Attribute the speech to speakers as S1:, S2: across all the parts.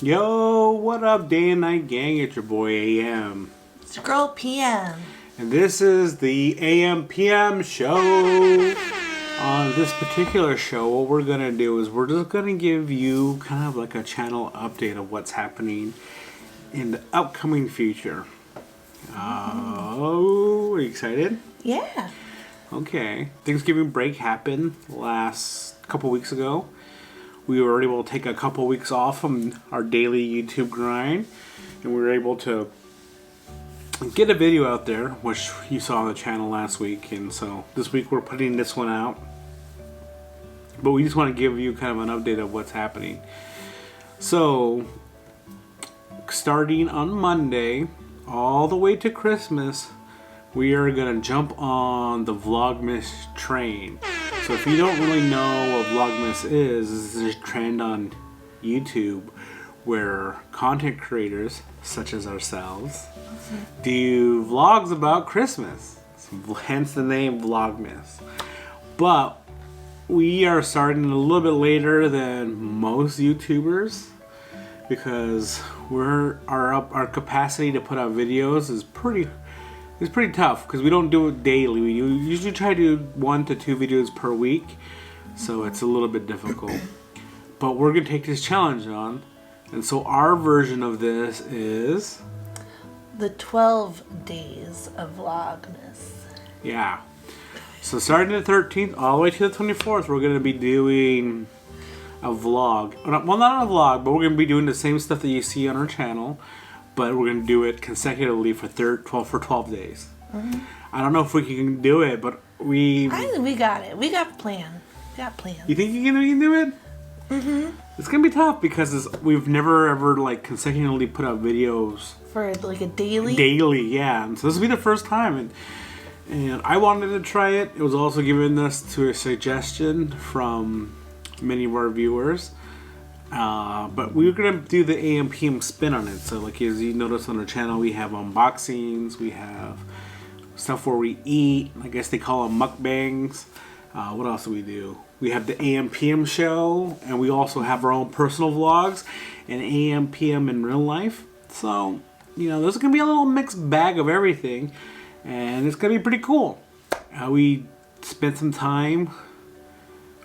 S1: Yo, what up, day and night gang? It's your boy AM.
S2: It's your girl PM.
S1: And this is the AMPM show. On this particular show, what we're going to do is we're just going to give you kind of like a channel update of what's happening in the upcoming future. Oh, are you excited?
S2: Yeah.
S1: Okay. Thanksgiving break happened last couple weeks ago. We were able to take a couple weeks off from our daily YouTube grind, and we were able to get a video out there, which you saw on the channel last week. And so this week we're putting this one out, but we just want to give you kind of an update of what's happening. So starting on Monday all the way to Christmas, we are gonna jump on the Vlogmas train. So if you don't really know what Vlogmas is this trend on YouTube where content creators such as ourselves do vlogs about Christmas. Hence the name Vlogmas. But we are starting a little bit later than most YouTubers because our capacity to put out videos is pretty tough because we don't do it daily. We usually try to do 1 to 2 videos per week, so it's a little bit difficult. But we're going to take this challenge on, and so our version of this is
S2: the 12 days of Vlogmas.
S1: Yeah. So starting the 13th all the way to the 24th, we're going to be doing a vlog. Well, not a vlog, but we're going to be doing the same stuff that you see on our channel, but we're going to do it consecutively for 12 days. Mm-hmm. I don't know if we can do it, but
S2: I think we got it. We got a plan. We got plans.
S1: You think you can do it?
S2: Mm-hmm.
S1: It's going to be tough because we've never ever like consecutively put out videos.
S2: For like a daily?
S1: Daily, yeah. And so this will be the first time. And I wanted to try it. It was also given us to a suggestion from many of our viewers. But we were going to do the AMPM spin on it. So like as you notice on our channel, we have unboxings, we have stuff where we eat. I guess they call them mukbangs. What else do we do? We have the AMPM show, and we also have our own personal vlogs and AMPM in real life. So, there's going to be a little mixed bag of everything, and it's going to be pretty cool. We spent some time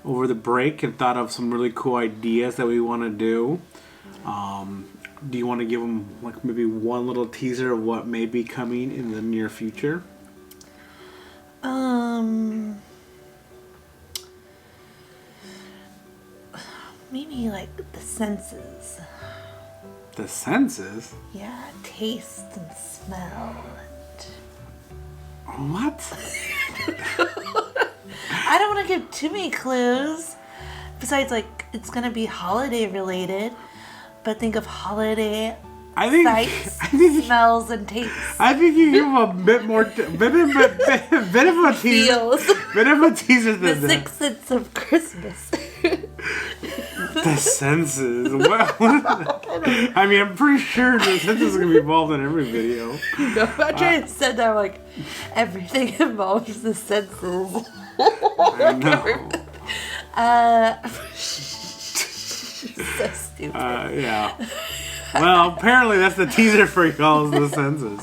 S1: over the break and thought of some really cool ideas that we want to do. Do you want to give them like maybe one little teaser of what may be coming in the near future?
S2: Maybe like the senses.
S1: The senses?
S2: Yeah, taste and smell.
S1: What?
S2: I don't want to give too many clues. Besides, like, it's going to be holiday related. But think of holiday sights, smells, and tastes.
S1: I think you give them a bit more, bit of a teaser.
S2: Feels.
S1: Bit of a teaser than
S2: the 6 sense of Christmas.
S1: The senses. What I mean, I'm pretty sure the senses are going to be involved in every video.
S2: No, after I said that, I'm like, everything involves the senses.
S1: I know.
S2: So stupid.
S1: Yeah. Well, apparently that's the teaser for y'all, the senses.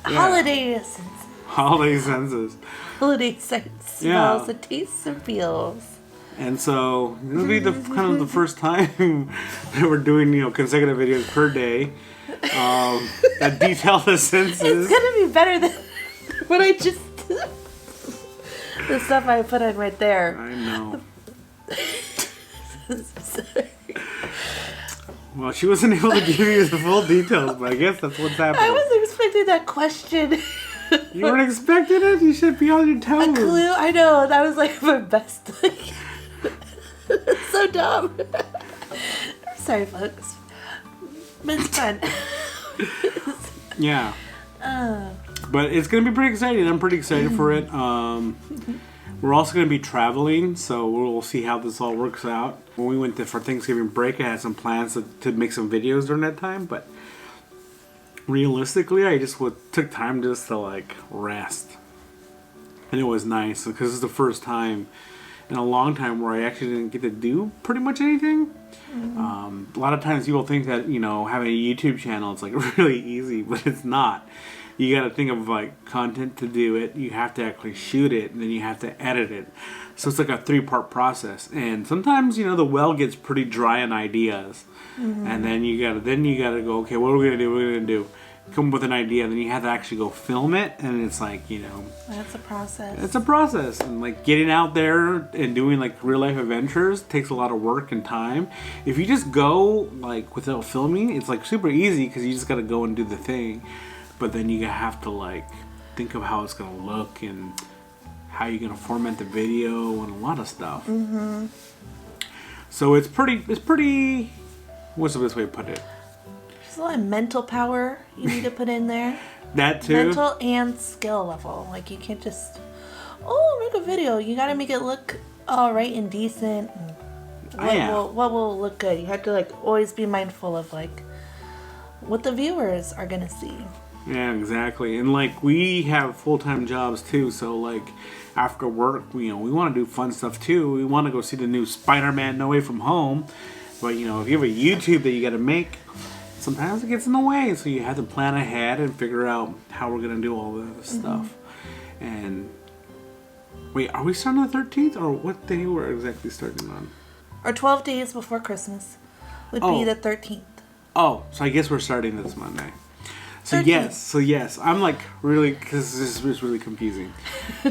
S1: Yeah.
S2: Holiday senses.
S1: Holiday senses.
S2: Holiday sights, smells, and tastes and feels.
S1: And so it'll be the kind of the first time that we're doing consecutive videos per day that detail the senses.
S2: It's gonna be better than what I just the stuff I put in right there.
S1: I know. Well, she wasn't able to give you the full details, but I guess that's what's happening.
S2: I wasn't expecting that question.
S1: You weren't expecting it? You should be on your toes.
S2: A clue? I know. That was like my best. So dumb. Sorry, folks. But it's fun.
S1: Yeah. But it's going to be pretty exciting. I'm pretty excited for it. We're also going to be traveling, so we'll see how this all works out. When we went for Thanksgiving break, I had some plans to make some videos during that time, but realistically, I just took time just to like rest. And it was nice because it's the first time in a long time where I actually didn't get to do pretty much anything. A lot of times people think that, you know, having a YouTube channel is like really easy, but it's not. You got to think of like content to do it. You have to actually shoot it, and then you have to edit it. So it's like a 3-part process. And sometimes, you know, the well gets pretty dry on ideas, and then you gotta go, okay, what are we gonna do? What are we gonna do? Come up with an idea, and then you have to actually go film it, and it's like, you know,
S2: that's a process.
S1: It's a process, and like getting out there and doing like real life adventures takes a lot of work and time. If you just go like without filming, it's like super easy because you just gotta go and do the thing. But then you have to like think of how it's gonna look and how you're gonna format the video and a lot of stuff. So it's pretty. What's the best way to put it?
S2: There's a lot of mental power you need to put in there.
S1: That too.
S2: Mental and skill level. Like you can't just, make a video. You gotta make it look all right and decent. And what will look good? You have to like always be mindful of like what the viewers are gonna see.
S1: Yeah, exactly. And like we have full-time jobs too, so like after work, you know, we want to do fun stuff too. We want to go see the new Spider-Man No Way From Home, but you know, if you have a YouTube that you got to make, sometimes it gets in the way. So you have to plan ahead and figure out how we're gonna do all this stuff. And wait, are we starting on the 13th, or what day we're exactly starting on?
S2: Or 12 days before Christmas would be the 13th.
S1: Oh, so I guess we're starting this Monday. So
S2: 13th.
S1: yes, I'm like really, because this is really confusing,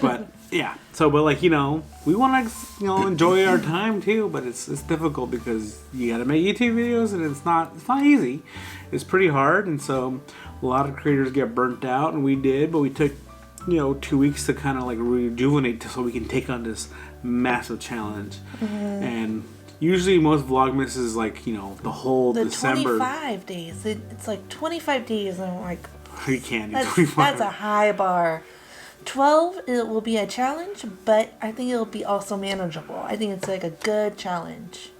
S1: but yeah. So, but like, you know, we want to, you know, enjoy our time too, but it's difficult because you got to make YouTube videos, and it's not easy. It's pretty hard, and so a lot of creators get burnt out, and we did, but we took, you know, 2 weeks to kind of like rejuvenate so we can take on this massive challenge. And usually most Vlogmas is like, you know, the whole December.
S2: 25 days. It's like 25 days, and I'm like,
S1: you can't do 25.
S2: That's a high bar. 12, it will be a challenge, but I think it'll be also manageable. I think it's like a good challenge.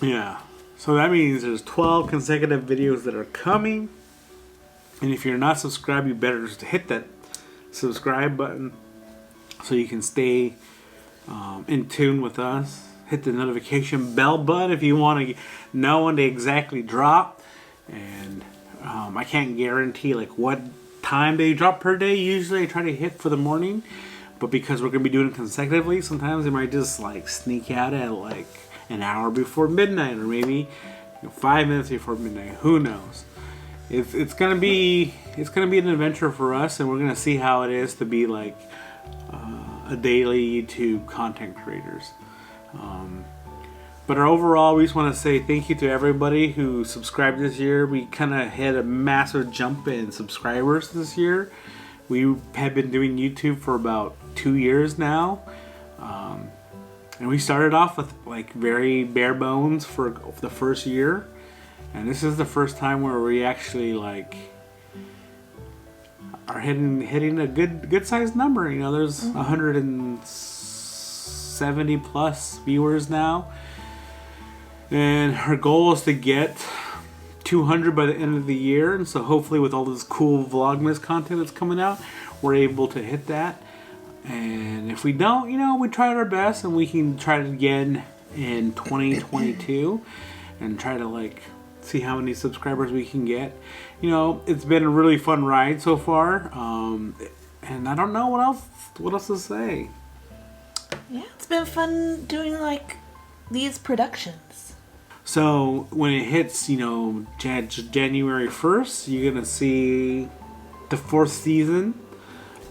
S1: Yeah. So that means there's 12 consecutive videos that are coming. And if you're not subscribed, you better just hit that subscribe button so you can stay in tune with us. Hit the notification bell button if you want to know when they exactly drop. And I can't guarantee like what time they drop per day. Usually I try to hit for the morning, but because we're going to be doing it consecutively, sometimes they might just like sneak out at like an hour before midnight, or maybe 5 minutes before midnight. Who knows? It's gonna be an adventure for us, and we're gonna see how it is to be like a daily YouTube content creators. But overall, we just want to say thank you to everybody who subscribed this year. We kind of had a massive jump in subscribers this year. We have been doing YouTube for about 2 years now. And we started off with like very bare bones for the first year. And this is the first time where we actually like are hitting a good sized number. You know, there's 170 plus viewers now. And our goal is to get 200 by the end of the year. And so hopefully with all this cool Vlogmas content that's coming out, we're able to hit that. And if we don't, you know, we tried our best, and we can try it again in 2022 and try to like see how many subscribers we can get. You know, it's been a really fun ride so far. And I don't know what else to say.
S2: Yeah, it's been fun doing like these productions.
S1: So when it hits, you know, January 1st, you're going to see the 4th season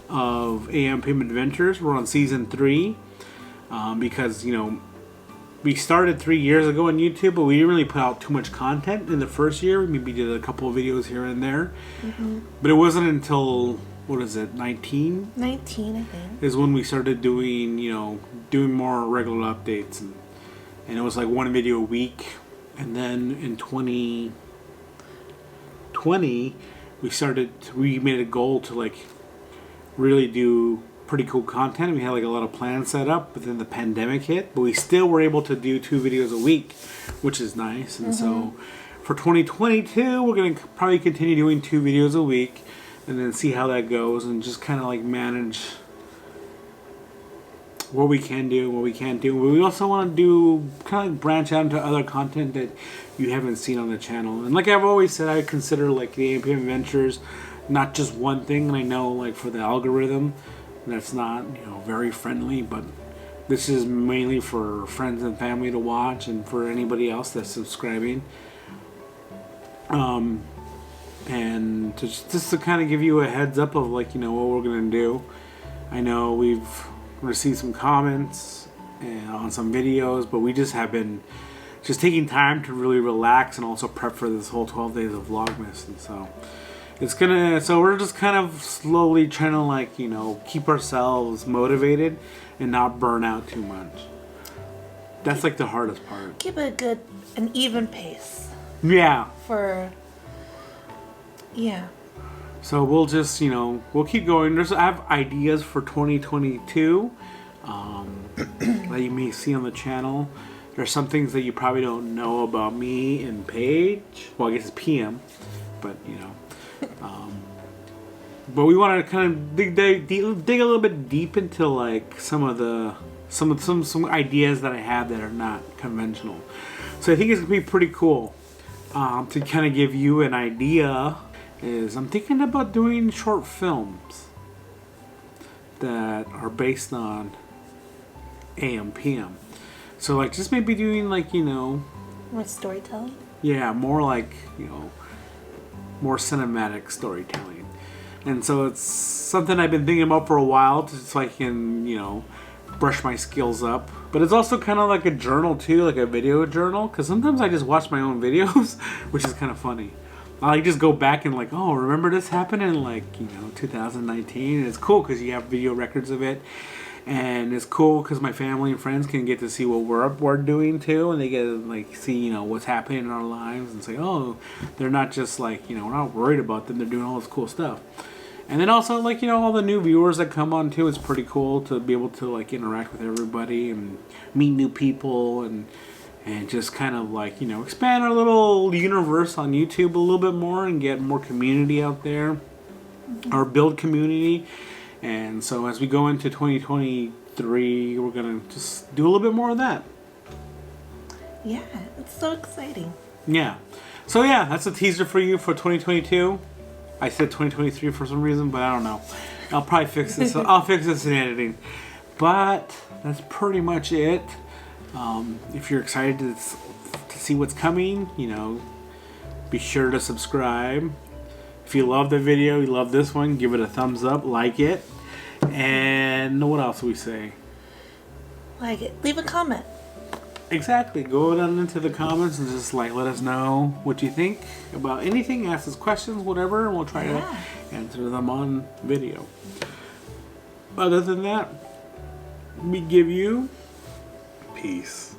S1: of AMPM Adventures. We're on season 3 because, you know, we started 3 years ago on YouTube, but we didn't really put out too much content in the first year. We maybe did a couple of videos here and there. But it wasn't until, what is it, 19?
S2: 19, I think.
S1: Is when we started doing, you know, doing more regular updates. And it was like one video a week. And then in 2020, we made a goal to like really do pretty cool content. We had like a lot of plans set up, but then the pandemic hit. But we still were able to do 2 videos a week, which is nice. And so for 2022, we're going to probably continue doing 2 videos a week, and then see how that goes, and just kind of like manage what we can do, what we can't do. But we also want to do kind of branch out into other content that you haven't seen on the channel. And like I've always said, I consider like the AMPM Adventures not just one thing. And I know like for the algorithm, that's not, you know, very friendly, but this is mainly for friends and family to watch, and for anybody else that's subscribing. And just to kind of give you a heads up of like, you know, what we're gonna do. I know we've received some comments on some videos, but we just have been just taking time to really relax and also prep for this whole 12 days of Vlogmas. And so we're just kind of slowly trying to like, you know, keep ourselves motivated and not burn out too much. That's like the hardest part.
S2: Keep an even pace.
S1: Yeah.
S2: Yeah.
S1: So we'll just, you know, we'll keep going. I have ideas for 2022 that you may see on the channel. There's some things that you probably don't know about me and Paige. Well, I guess it's PM, but you know. But we want to kind of dig a little bit deep into like some ideas that I have that are not conventional. So I think it's gonna be pretty cool to kind of give you an idea. I'm thinking about doing short films that are based on AMPM. So like just maybe doing like, you know,
S2: more storytelling.
S1: Yeah, more like, you know, more cinematic storytelling. And so it's something I've been thinking about for a while, so I can, you know, brush my skills up. But it's also kind of like a journal too, like a video journal, because sometimes I just watch my own videos, which is kind of funny. I like just go back and like, oh, remember this happened in like, you know, 2019. And it's cool because you have video records of it. And it's cool because my family and friends can get to see what we're doing too, and they get to like see, you know, what's happening in our lives and say, oh, they're not just like, you know, we're not worried about them, they're doing all this cool stuff. And then also like, you know, all the new viewers that come on too, it's pretty cool to be able to like interact with everybody and meet new people and just kind of like, you know, expand our little universe on YouTube a little bit more and get more community out there, or build community. And so as we go into 2023, we're going to just do a little bit more of that.
S2: Yeah, it's so exciting.
S1: Yeah. So yeah, that's a teaser for you for 2022. I said 2023 for some reason, but I don't know. I'll probably fix this. I'll fix this in editing. But that's pretty much it. If you're excited to see what's coming, you know, be sure to subscribe. If you love the video, you love this one, give it a thumbs up, like it. And what else do we say?
S2: Like it. Leave a comment.
S1: Exactly. Go down into the comments and just like let us know what you think about anything. Ask us questions, whatever, and we'll try to answer them on video. Other than that, we give you peace.